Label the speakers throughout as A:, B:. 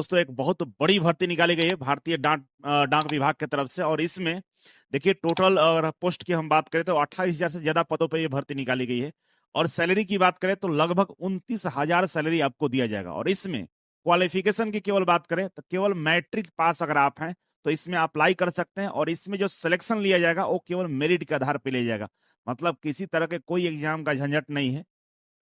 A: दोस्तों एक बहुत बड़ी भर्ती निकाली गई है भारतीय डाक विभाग की तरफ से। और इसमें देखिए टोटल अगर पोस्ट की हम बात करें तो 28,000 से ज्यादा पदों पर यह भर्ती निकाली गई है। और सैलरी की बात करें तो लगभग 29,000 सैलरी आपको दिया जाएगा। और इसमें क्वालिफिकेशन की केवल बात करें तो केवल मैट्रिक पास अगर आप हैं तो इसमें अप्लाई कर सकते हैं। और इसमें जो सिलेक्शन लिया जाएगा वो केवल मेरिट के आधार पर लिया जाएगा, मतलब किसी तरह के कोई एग्जाम का झंझट नहीं है।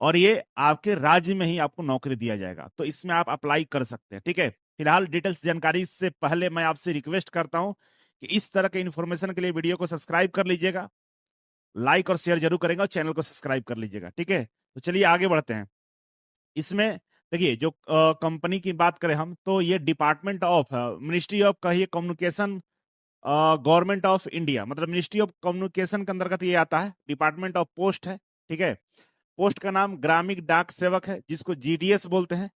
A: और ये आपके राज्य में ही आपको नौकरी दिया जाएगा, तो इसमें आप अप्लाई कर सकते हैं। ठीक है, फिलहाल डिटेल्स जानकारी से पहले मैं आपसे रिक्वेस्ट करता हूं कि इस तरह के इन्फॉर्मेशन के लिए वीडियो को सब्सक्राइब कर लीजिएगा, लाइक और शेयर जरूर करेंगे और चैनल को सब्सक्राइब कर लीजिएगा। ठीक है, तो चलिए आगे बढ़ते हैं। इसमें देखिए जो कंपनी की बात करें हम तो ये डिपार्टमेंट ऑफ मिनिस्ट्री ऑफ कहिए कम्युनिकेशन गवर्नमेंट ऑफ इंडिया, मतलब मिनिस्ट्री ऑफ कम्युनिकेशन के अंतर्गत ये आता है। डिपार्टमेंट ऑफ पोस्ट है। ठीक है, पोस्ट का नाम ग्रामीण डाक सेवक है जिसको जीडीएस बोलते हैं।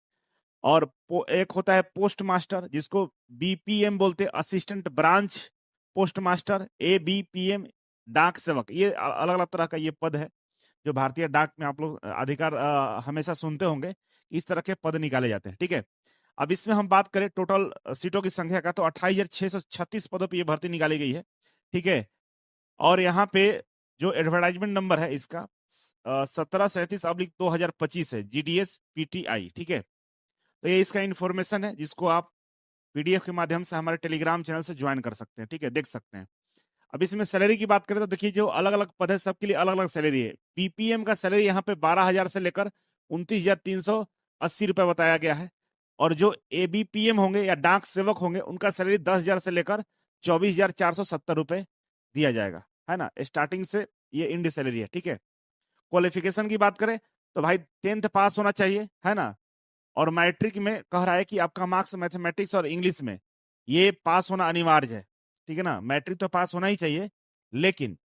A: और एक होता है पोस्ट मास्टर जिसको बीपीएम बोलते हैं, assistant branch post master, ABPM डाक सेवक। ये अलग अलग तरह का ये पद है जो भारतीय डाक में आप लोग अधिकार हमेशा सुनते होंगे। इस तरह के पद निकाले जाते हैं। ठीक है, अब इसमें हम बात करें टोटल सीटों की संख्या का तो 28,636 पदों पर यह भर्ती निकाली गई है। ठीक है, और यहाँ पे जो एडवर्टाइजमेंट नंबर है इसका 1737/2025 है, जीडीएस पीटीआई। ठीक है, तो ये इसका इन्फॉर्मेशन है जिसको आप पीडीएफ के माध्यम से हमारे टेलीग्राम चैनल से ज्वाइन कर सकते हैं। ठीक है, देख सकते हैं। अब इसमें सैलरी की बात करें तो देखिए जो अलग अलग पद है सबके लिए अलग अलग सैलरी है। पीपीएम का सैलरी यहाँ पे 12,000 से लेकर 29,380 रुपए बताया गया है। और जो एबीपीएम होंगे या डाक सेवक होंगे उनका सैलरी 10,000 से लेकर 24,470 रुपए दिया जाएगा, है ना। स्टार्टिंग से ये इंडी सैलरी है। ठीक है, क्वालिफिकेशन की बात करें तो भाई 10th पास होना चाहिए, है ना। और मैट्रिक में कह रहा है कि आपका मार्क्स मैथमेटिक्स और इंग्लिश में ये पास होना अनिवार्य है। ठीक है ना, मैट्रिक तो पास होना ही चाहिए, लेकिन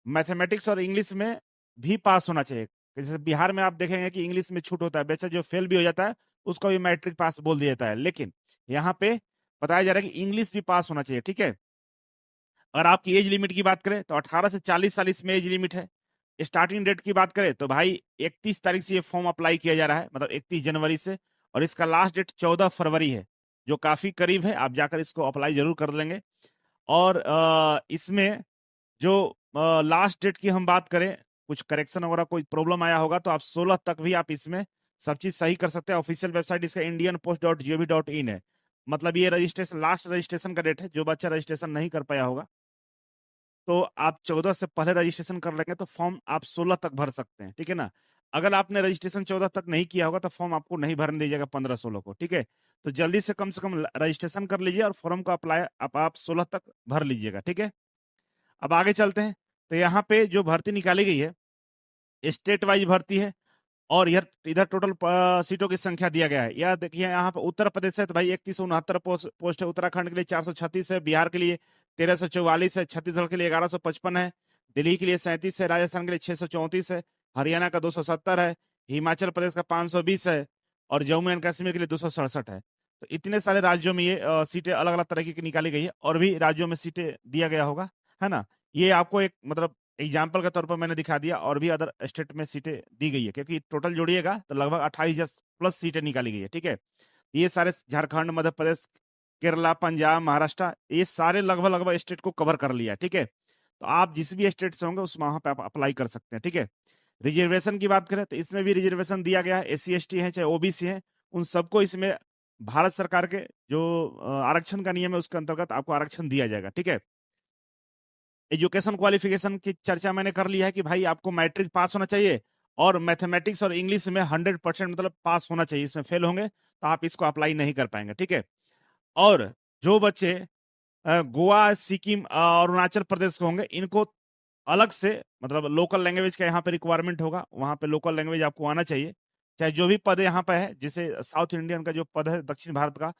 A: मैथमेटिक्स और इंग्लिश में भी पास होना चाहिए। जैसे बिहार में आप देखेंगे कि इंग्लिश में छूट होता है, बेचा जो फेल भी हो जाता है उसको भी मैट्रिक पास बोल दिया जाता है, लेकिन यहाँ पे बताया जा रहा है कि इंग्लिश भी पास होना चाहिए। ठीक है, अगर आपकी एज लिमिट की बात करें तो 18 से 40 साल इसमें एज लिमिट है। स्टार्टिंग डेट की बात करें तो भाई 31 तारीख से ये फॉर्म अप्लाई किया जा रहा है, मतलब 31 जनवरी से। और इसका लास्ट डेट 14 फरवरी है, जो काफी करीब है। आप जाकर इसको अप्लाई जरूर कर लेंगे। और इसमें जो लास्ट डेट की हम बात करें, कुछ करेक्शन वगैरह कोई प्रॉब्लम आया होगा तो आप 16 तक भी आप इसमें सब चीज सही कर सकते हैं। ऑफिशियल वेबसाइट इसका indianpost.gov.in है। मतलब ये रजिस्ट्रेशन लास्ट रजिस्ट्रेशन का डेट है। जो बच्चा रजिस्ट्रेशन नहीं कर पाया होगा तो आप 14 से पहले रजिस्ट्रेशन कर लेंगे तो फॉर्म आप 16 तक भर सकते हैं। ठीक है ना, अगर आपने रजिस्ट्रेशन 14 तक नहीं किया होगा तो फॉर्म आपको नहीं भरने दीजिएगा 15-16 को। ठीक है, तो जल्दी से कम रजिस्ट्रेशन कर लीजिए और फॉर्म को अप्लाई आप 16 तक भर लीजिएगा। ठीक है, अब आगे चलते हैं। तो यहाँ पे जो भर्ती निकाली गई है स्टेट वाइज भर्ती है। और इधर इधर टोटल सीटों की संख्या दिया गया है। यह देखिए यहाँ पर उत्तर प्रदेश है तो भाई 3169 पोस्ट है, उत्तराखंड के लिए 436 है, बिहार के लिए 1344 है, छत्तीसगढ़ के लिए 1155 है, दिल्ली के लिए 37 है, राजस्थान के लिए 634 है, हरियाणा का 270 है, हिमाचल प्रदेश का 520 है और जम्मू एंड कश्मीर के लिए 267 है। तो इतने सारे राज्यों में ये सीटें अलग अलग तरह की निकाली गई है। और भी राज्यों में सीटें दिया गया होगा, है ना। ये आपको एक मतलब एग्जाम्पल के तौर पर मैंने दिखा दिया। और भी अदर स्टेट में सीटें दी गई है, क्योंकि टोटल जोड़िएगा तो लगभग 28,000 प्लस सीटें निकाली गई है। ठीक है, ये सारे झारखंड, मध्य प्रदेश, केरला, पंजाब, महाराष्ट्र, ये सारे लगभग लगभग स्टेट को कवर कर लिया। ठीक है, तो आप जिस भी स्टेट से होंगे उस वहां पे आप अप्लाई कर सकते हैं। ठीक है, रिजर्वेशन की बात करें तो इसमें भी रिजर्वेशन दिया गया है। SC ST है चाहे OBC है, उन सबको इसमें भारत सरकार के जो आरक्षण का नियम है उसके अंतर्गत आपको आरक्षण दिया जाएगा। ठीक है, एजुकेशन क्वालिफिकेशन की चर्चा मैंने कर लिया है कि भाई आपको मैट्रिक पास होना चाहिए और मैथमेटिक्स और इंग्लिश में 100% मतलब पास होना चाहिए। इसमें फेल होंगे तो आप इसको अप्लाई नहीं कर पाएंगे। ठीक है, और जो बच्चे गोवा, सिक्किम और अरुणाचल प्रदेश के होंगे इनको अलग से मतलब लोकल लैंग्वेज का यहाँ पे रिक्वायरमेंट होगा। वहां पे लोकल लैंग्वेज आपको आना चाहिए। चाहे जो भी पद यहाँ पे है, जैसे साउथ इंडियन का जो पद है दक्षिण भारत का,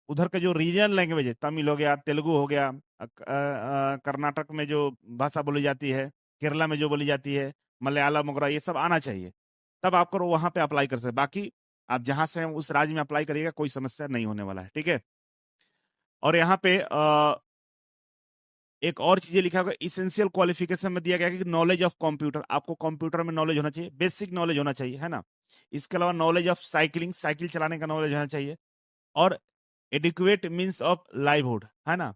A: उधर का जो रीजनल लैंग्वेज है, तमिल हो गया, तेलुगु हो गया, कर्नाटक में जो भाषा बोली जाती है, केरला में जो बोली जाती है, मलयालम वगैरह, ये सब आना चाहिए। तब आपको वहां पे अप्लाई कर सकते। बाकी आप जहां से हैं उस राज्य में अप्लाई करिएगा, कोई समस्या नहीं होने वाला है। ठीक है, और यहाँ पे एक और चीजें लिखा होगा इसेंशियल क्वालिफिकेशन में दिया गया है कि नॉलेज ऑफ कंप्यूटर, आपको कंप्यूटर में नॉलेज होना चाहिए, बेसिक नॉलेज होना चाहिए, है ना। इसके अलावा नॉलेज ऑफ साइकिलिंग, साइकिल चलाने का नॉलेज होना चाहिए। और एडिक्वेट मीन्स ऑफ लाइवहुड, है ना,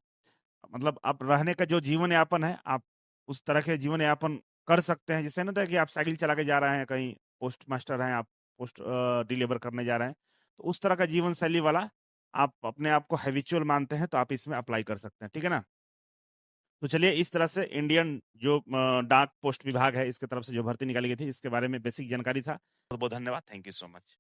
A: मतलब आप रहने का जो जीवन यापन है, आप उस तरह के जीवन यापन कर सकते हैं, जैसे ना था कि आप साइकिल चला के जा रहे हैं, कहीं पोस्ट मास्टर हैं, आप पोस्ट डिलीवर करने जा रहे हैं, तो उस तरह का जीवन शैली वाला आप अपने आप को हैबिचुअल मानते हैं, तो आप इसमें अप्लाई कर सकते हैं, ठीक है ना। तो चलिए, इस तरह से इंडियन जो डाक पोस्ट विभाग है, इसके तरफ से जो भर्ती निकाली गई थी, इसके बारे में बेसिक जानकारी था। बहुत बहुत धन्यवाद, थैंक यू सो मच।